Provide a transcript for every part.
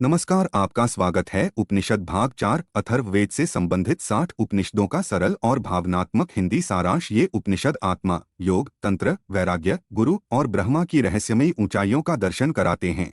नमस्कार, आपका स्वागत है। उपनिषद भाग 4 अथर्ववेद से संबंधित 60 उपनिषदों का सरल और भावनात्मक हिंदी सारांश। ये उपनिषद आत्मा, योग, तंत्र, वैराग्य, गुरु और ब्रह्मा की रहस्यमयी ऊंचाइयों का दर्शन कराते हैं।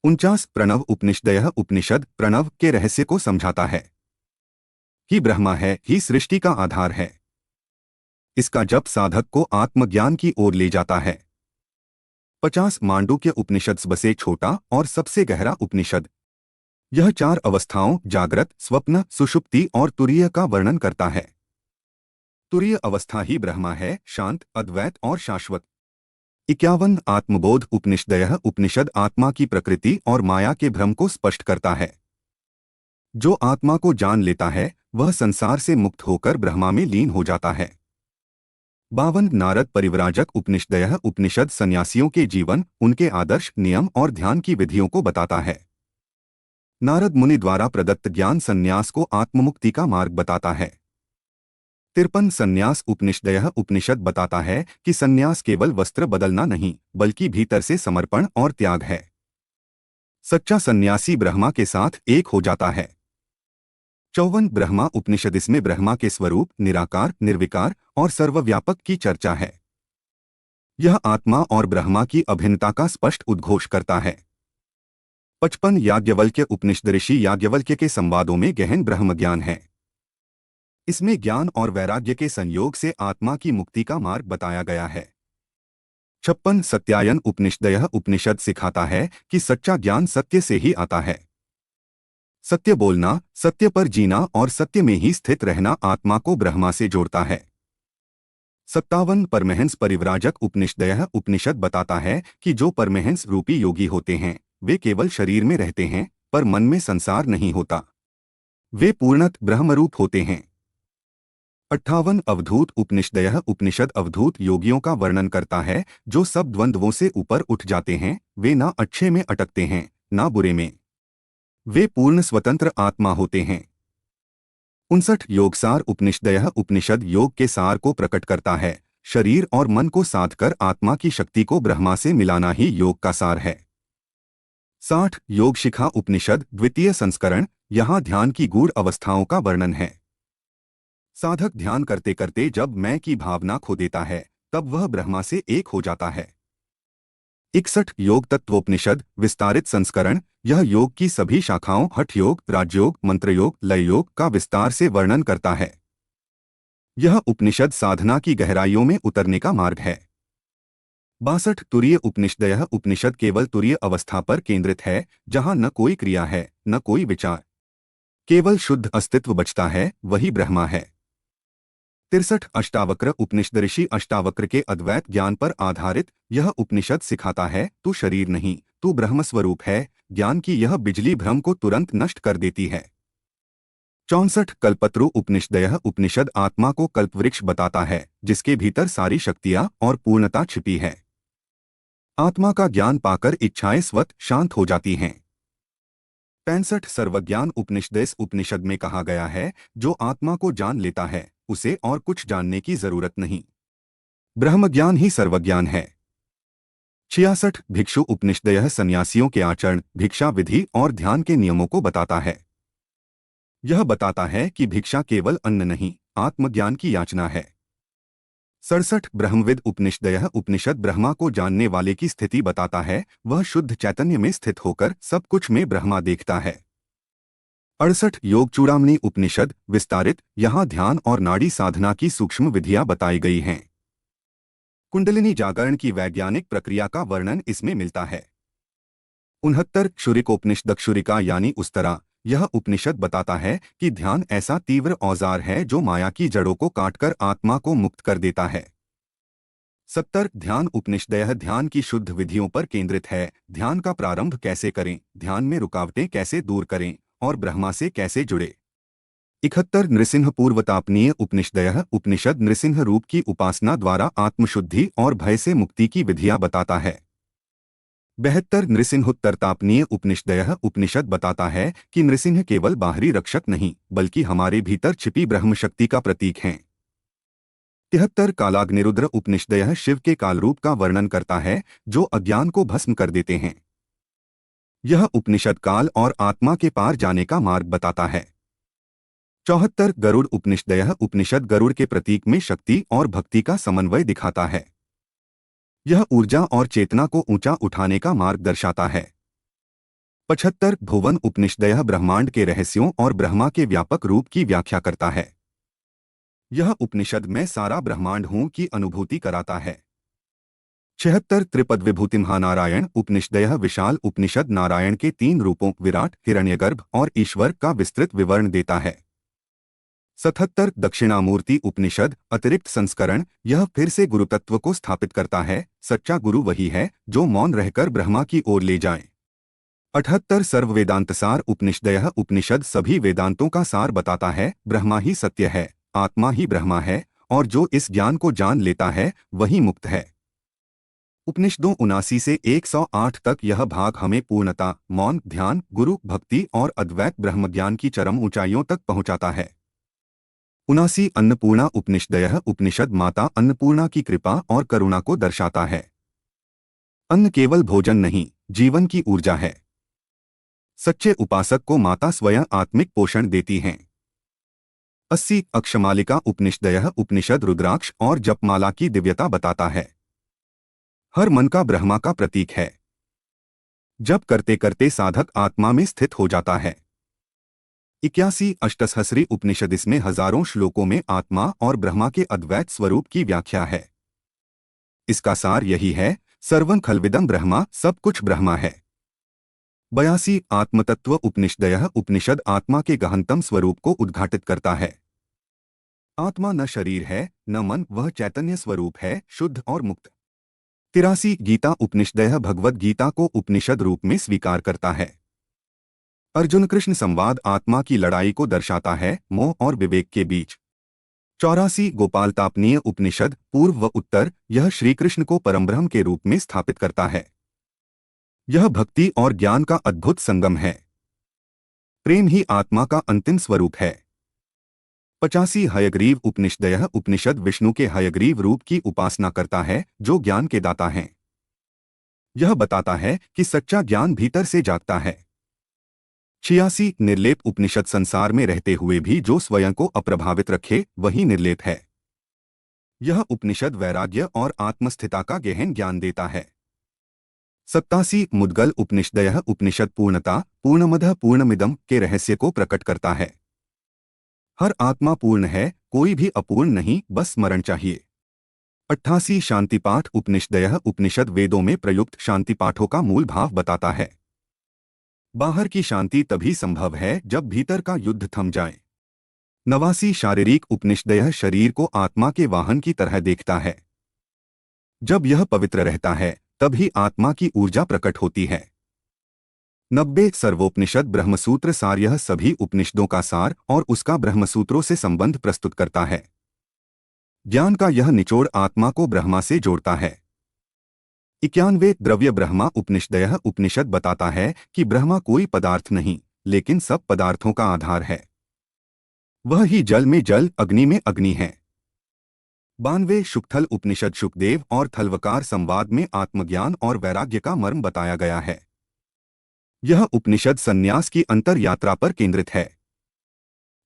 49 प्रणव उपनिषद। यह उपनिषद प्रणव के रहस्य को समझाता है। ही ब्रह्मा है, ही सृष्टि का आधार है। इसका जप साधक को आत्मज्ञान की ओर ले जाता है। 50 मांडुक्य उपनिषद सबसे छोटा और सबसे गहरा उपनिषद। यह 4 अवस्थाओं जागृत, स्वप्न, सुषुप्ति और तुरीय का वर्णन करता है। तुरीय अवस्था ही ब्रह्मा है, शांत, अद्वैत और शाश्वत। 51 आत्मबोध उपनिषद। यह उपनिषद आत्मा की प्रकृति और माया के भ्रम को स्पष्ट करता है। जो आत्मा को जान लेता है वह संसार से मुक्त होकर ब्रह्मा में लीन हो जाता है। 52 नारद परिव्राजक उपनिषद। यह उपनिषद सन्यासियों के जीवन, उनके आदर्श, नियम और ध्यान की विधियों को बताता है। नारद मुनि द्वारा प्रदत्त ज्ञान सन्यास को आत्ममुक्ति का मार्ग बताता है। 53 संन्यास उपनिषद। यह उपनिषद बताता है कि संन्यास केवल वस्त्र बदलना नहीं, बल्कि भीतर से समर्पण और त्याग है। सच्चा सन्यासी ब्रह्मा के साथ एक हो जाता है। 54 ब्रह्मा उपनिषद। इसमें ब्रह्मा के स्वरूप, निराकार, निर्विकार और सर्वव्यापक की चर्चा है। यह आत्मा और ब्रह्मा की अभिन्नता का स्पष्ट उद्घोष करता है। 55 याज्ञवल्क्य उपनिषद। ऋषि याज्ञवल्क्य के संवादों में गहन ब्रह्म ज्ञान है। इसमें ज्ञान और वैराग्य के संयोग से आत्मा की मुक्ति का मार्ग बताया गया है। 56 सत्यायन उपनिषद। यह उपनिषद सिखाता है कि सच्चा ज्ञान सत्य से ही आता है। सत्य बोलना, सत्य पर जीना और सत्य में ही स्थित रहना आत्मा को ब्रह्मा से जोड़ता है। 57 परमहंस परिव्राजक उपनिषद। यह उपनिषद बताता है कि जो परमहंस रूपी योगी होते हैं वे केवल शरीर में रहते हैं, पर मन में संसार नहीं होता। वे पूर्णत ब्रह्मरूप होते हैं। 58 अवधूत उपनिषद। यह उपनिषद अवधूत योगियों का वर्णन करता है जो सब द्वंद्वों से ऊपर उठ जाते हैं। वे ना अच्छे में अटकते हैं, ना बुरे में। वे पूर्ण स्वतंत्र आत्मा होते हैं। 59 योगसार उपनिषद। यह उपनिषद योग के सार को प्रकट करता है। शरीर और मन को साध कर आत्मा की शक्ति को ब्रह्मा से मिलाना ही योग का सार है। 60 योग शिखा उपनिषद द्वितीय संस्करण। यहाँ ध्यान की गूढ़ अवस्थाओं का वर्णन है। साधक ध्यान करते करते जब मैं की भावना खो देता है तब वह ब्रह्मा से एक हो जाता है। 61 योग तत्वोपनिषद विस्तारित संस्करण। यह योग की सभी शाखाओं हठ योग, राजयोग, मंत्रयोग, लय योग का विस्तार से वर्णन करता है। यह उपनिषद साधना की गहराइयों में उतरने का मार्ग है। 62 तुरीय उपनिषद। यह उपनिषद केवल तुरीय अवस्था पर केंद्रित है, जहां न कोई क्रिया है, न कोई विचार, केवल शुद्ध अस्तित्व बचता है, वही ब्रह्मा है। 63 अष्टावक्र उपनिषद। ऋषि अष्टावक्र के अद्वैत ज्ञान पर आधारित यह उपनिषद सिखाता है तू शरीर नहीं, तू ब्रह्म स्वरूप है। ज्ञान की यह बिजली भ्रम को तुरंत नष्ट कर देती है। 64 कल्पत्रु उपनिषद। यह उपनिषद आत्मा को कल्पवृक्ष बताता है जिसके भीतर सारी शक्तियां और पूर्णता छिपी है। आत्मा का ज्ञान पाकर इच्छाएं स्वतः शांत हो जाती हैं। 65 सर्वज्ञान उपनिषद। इस उपनिषद में कहा गया है जो आत्मा को जान लेता है उसे और कुछ जानने की जरूरत नहीं। ब्रह्मज्ञान ही सर्वज्ञान है। 66 भिक्षु उपनिषद। यह सन्यासियों के आचरण, भिक्षा विधि और ध्यान के नियमों को बताता है। यह बताता है कि भिक्षा केवल अन्न नहीं, आत्मज्ञान की याचना है। 67 ब्रह्मविद उपनिषद। यह उपनिषद ब्रह्मा को जानने वाले की स्थिति बताता है। वह शुद्ध चैतन्य में स्थित होकर सब कुछ में ब्रह्मा देखता है। 68 योग चूड़ामणि उपनिषद विस्तारित। यहाँ ध्यान और नाड़ी साधना की सूक्ष्म विधियां बताई गई हैं। कुंडलिनी जागरण की वैज्ञानिक प्रक्रिया का वर्णन इसमें मिलता है। 69 क्षुरिकोपनिषद। क्षुरिका यानी उस्तरा। यह उपनिषद बताता है कि ध्यान ऐसा तीव्र औजार है जो माया की जड़ों को काटकर आत्मा को मुक्त कर देता है। 70 ध्यान उपनिषद। यह ध्यान की शुद्ध विधियों पर केंद्रित है। ध्यान का प्रारंभ कैसे करें, ध्यान में रुकावटें कैसे दूर करें और ब्रह्मा से कैसे जुड़े। 71 नृसिंह पूर्वतापनीय उपनिषद। यह उपनिषद नृसिंह रूप की उपासना द्वारा आत्मशुद्धि और भय से मुक्ति की विधियां बताता है। 72 नृसिंहोत्तरतापनीय उपनिषद। यह उपनिषद बताता है कि नृसिंह केवल बाहरी रक्षक नहीं बल्कि हमारे भीतर छिपी ब्रह्म शक्ति का प्रतीक हैं। 73 कालाग्निरुद्र उपनिषद। यह शिव के कालरूप का वर्णन करता है जो अज्ञान को भस्म कर देते हैं। यह उपनिषद काल और आत्मा के पार जाने का मार्ग बताता है। 74 गरुड़ उपनिषद। यह उपनिषद गरुड़ के प्रतीक में शक्ति और भक्ति का समन्वय दिखाता है। यह ऊर्जा और चेतना को ऊंचा उठाने का मार्ग दर्शाता है। 75 भुवन उपनिषद। यह ब्रह्मांड के रहस्यों और ब्रह्मा के व्यापक रूप की व्याख्या करता है। यह उपनिषद में सारा ब्रह्मांड हूं की अनुभूति कराता है। 76 त्रिपद विभूति महानारायण उपनिषद। यह विशाल उपनिषद नारायण के 3 रूपों विराट, हिरण्यगर्भ और ईश्वर का विस्तृत विवरण देता है। 77 दक्षिणामूर्ति उपनिषद अतिरिक्त संस्करण। यह फिर से गुरुतत्व को स्थापित करता है। सच्चा गुरु वही है जो मौन रहकर ब्रह्मा की ओर ले जाए। 78 सर्व वेदांत सार उपनिषद। यह उपनिषद सभी वेदांतों का सार बताता है। ब्रह्मा ही सत्य है, आत्मा ही ब्रह्मा है, और जो इस ज्ञान को जान लेता है वही मुक्त है। उपनिषदों 79 से 108 तक यह भाग हमें पूर्णता, मौन, ध्यान, गुरु, भक्ति और अद्वैत ब्रह्मज्ञान की चरम ऊंचाइयों तक पहुंचाता है। 79 अन्नपूर्णा उपनिषद। यह उपनिषद माता अन्नपूर्णा की कृपा और करुणा को दर्शाता है। अन्न केवल भोजन नहीं, जीवन की ऊर्जा है। सच्चे उपासक को माता स्वयं आत्मिक पोषण देती हैं। 80 अक्षमालिका उपनिषद। यह उपनिषद रुद्राक्ष और जपमाला की दिव्यता बताता है। हर मन का ब्रह्मा का प्रतीक है। जप करते करते साधक आत्मा में स्थित हो जाता है। 81 अष्टसहस्री उपनिषद। इसमें हजारों श्लोकों में आत्मा और ब्रह्मा के अद्वैत स्वरूप की व्याख्या है। इसका सार यही है, सर्वं खल्विदं ब्रह्मा, सब कुछ ब्रह्मा है। 82 आत्मतत्व उपनिषद। यह उपनिषद आत्मा के गहनतम स्वरूप को उद्घाटित करता है। आत्मा न शरीर है न मन, वह चैतन्य स्वरूप है, शुद्ध और मुक्त। 83 गीता उपनिषद। यह भगवद गीता को उपनिषद रूप में स्वीकार करता है। अर्जुन कृष्ण संवाद आत्मा की लड़ाई को दर्शाता है, मोह और विवेक के बीच। 84 गोपालतापनीय उपनिषद पूर्व व उत्तर। यह श्री कृष्ण को परमब्रह्म के रूप में स्थापित करता है। यह भक्ति और ज्ञान का अद्भुत संगम है। प्रेम ही आत्मा का अंतिम स्वरूप है। 85 हयग्रीव उपनिषद। यह उपनिषद विष्णु के हयग्रीव रूप की उपासना करता है, जो ज्ञान के दाता हैं। यह बताता है कि सच्चा ज्ञान भीतर से जागता है। 86 निर्लेप उपनिषद। संसार में रहते हुए भी जो स्वयं को अप्रभावित रखे वही निर्लेप है। यह उपनिषद वैराग्य और आत्मस्थिता का गहन ज्ञान देता है। 87 मुद्गल उपनिषद। यह उपनिषद पूर्णता, पूर्णमदः पूर्णमिदं के रहस्य को प्रकट करता है। हर आत्मा पूर्ण है, कोई भी अपूर्ण नहीं, बस स्मरण चाहिए। 88 शांति पाठ उपनिषद। यह उपनिषद वेदों में प्रयुक्त शांति पाठों का मूल भाव बताता है। बाहर की शांति तभी संभव है जब भीतर का युद्ध थम जाए। 89 शारीरिक उपनिषद। यह शरीर को आत्मा के वाहन की तरह देखता है। जब यह पवित्र रहता है तभी आत्मा की ऊर्जा प्रकट होती है। 90 सर्वोपनिषद ब्रह्मसूत्र सार। यह सभी उपनिषदों का सार और उसका ब्रह्मसूत्रों से संबंध प्रस्तुत करता है। ज्ञान का यह निचोड़ आत्मा को ब्रह्मा से जोड़ता है। 91 द्रव्य ब्रह्मा उपनिषद। यह उपनिषद बताता है कि ब्रह्मा कोई पदार्थ नहीं, लेकिन सब पदार्थों का आधार है। वह ही जल में जल, अग्नि में अग्नि है। 92 शुकथल उपनिषद। शुकदेव और थलवकार संवाद में आत्मज्ञान और वैराग्य का मर्म बताया गया है। यह उपनिषद संन्यास की अंतर यात्रा पर केंद्रित है।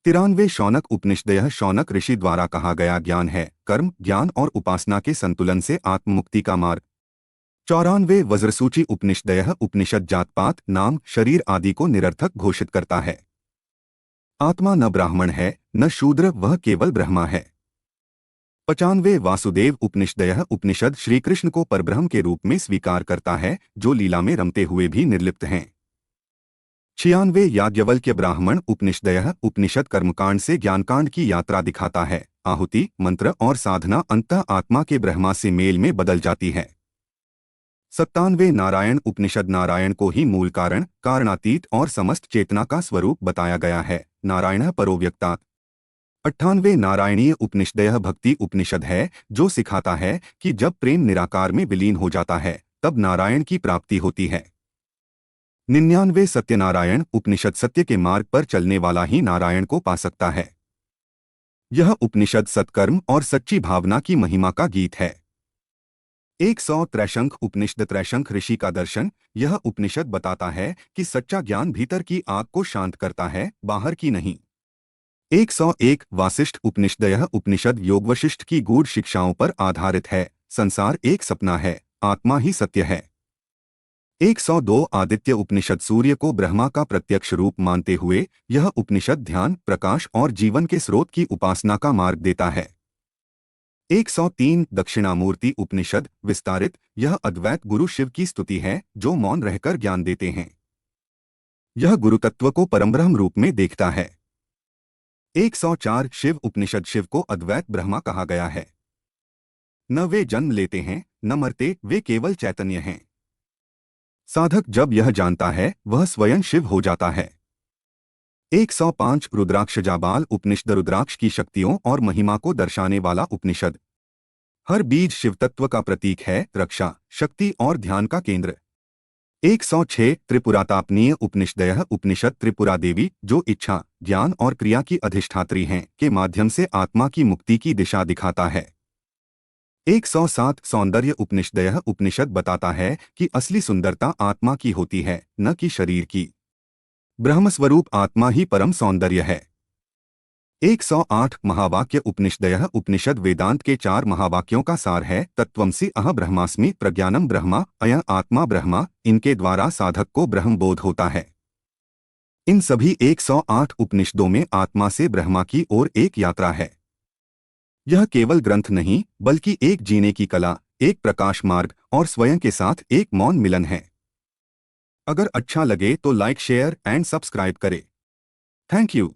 93 शौनक उपनिषद। यह शौनक ऋषि द्वारा कहा गया ज्ञान है, कर्म, ज्ञान और उपासना के संतुलन से आत्ममुक्ति का मार्ग। 94 वज्रसूची उपनिषद। यह उपनिषद जातपात, नाम, शरीर आदि को निरर्थक घोषित करता है। आत्मा न ब्राह्मण है न शूद्र, वह केवल ब्रह्मा है। 95 वासुदेव उपनिषद। यह उपनिषद श्री कृष्ण को परब्रह्म के रूप में स्वीकार करता है, जो लीला में रमते हुए भी निर्लिप्त हैं। 96 याज्ञवल्क्य ब्राह्मण उपनिषद। यह उपनिषद कर्मकांड से ज्ञानकांड की यात्रा दिखाता है। आहुति, मंत्र और साधना अंततः आत्मा के ब्रह्मा से मेल में बदल जाती है। 97 नारायण उपनिषद। नारायण को ही मूल कारण, कारणातीत और समस्त चेतना का स्वरूप बताया गया है। नारायण परो व्यक्तात्। 98 नारायणीय उपनिषद। यह भक्ति उपनिषद है जो सिखाता है कि जब प्रेम निराकार में विलीन हो जाता है तब नारायण की प्राप्ति होती है। 99 सत्यनारायण उपनिषद। सत्य के मार्ग पर चलने वाला ही नारायण को पा सकता है। यह उपनिषद सत्कर्म और सच्ची भावना की महिमा का गीत है। 100 त्रैशंख उपनिषद त्रैशंख ऋषि का दर्शन। यह उपनिषद बताता है कि सच्चा ज्ञान भीतर की आग को शांत करता है, बाहर की नहीं। 101 वासिष्ठ उपनिषद। यह उपनिषद योग वशिष्ठ की गूढ़ शिक्षाओं पर आधारित है। संसार एक सपना है, आत्मा ही सत्य है। 102 आदित्य उपनिषद। सूर्य को ब्रह्मा का प्रत्यक्ष रूप मानते हुए यह उपनिषद ध्यान, प्रकाश और जीवन के स्रोत की उपासना का मार्ग देता है। 103 दक्षिणामूर्ति उपनिषद विस्तारित। यह अद्वैत गुरु शिव की स्तुति है, जो मौन रहकर ज्ञान देते हैं। यह गुरुतत्व को परमब्रह्म रूप में देखता है। 104 शिव उपनिषद। शिव को अद्वैत ब्रह्मा कहा गया है। न वे जन्म लेते हैं, न मरते, वे केवल चैतन्य हैं। साधक जब यह जानता है, वह स्वयं शिव हो जाता है। 105 रुद्राक्ष जाबाल उपनिषद। रुद्राक्ष की शक्तियों और महिमा को दर्शाने वाला उपनिषद। हर बीज शिव तत्व का प्रतीक है, रक्षा, शक्ति और ध्यान का केंद्र। 106 त्रिपुरातापनीय उपनिषद। यह उपनिषद त्रिपुरा देवी, जो इच्छा, ज्ञान और क्रिया की अधिष्ठात्री हैं, के माध्यम से आत्मा की मुक्ति की दिशा दिखाता है। 107 सौंदर्य उपनिषद। यह उपनिषद बताता है कि असली सुंदरता आत्मा की होती है, न कि शरीर की। ब्रह्मस्वरूप आत्मा ही परम सौंदर्य है। 108 महावाक्य उपनिषद। यह उपनिषद वेदांत के 4 महावाक्यों का सार है। तत्त्वमसि अह ब्रह्मास्मि, प्रज्ञानम ब्रह्मा, अयं आत्मा ब्रह्मा। इनके द्वारा साधक को ब्रह्म बोध होता है। इन सभी 108 उपनिषदों में आत्मा से ब्रह्मा की ओर एक यात्रा है। यह केवल ग्रंथ नहीं, बल्कि एक जीने की कला, एक प्रकाश मार्ग और स्वयं के साथ एक मौन मिलन है। अगर अच्छा लगे तो लाइक, शेयर एंड सब्सक्राइब करें। Thank you.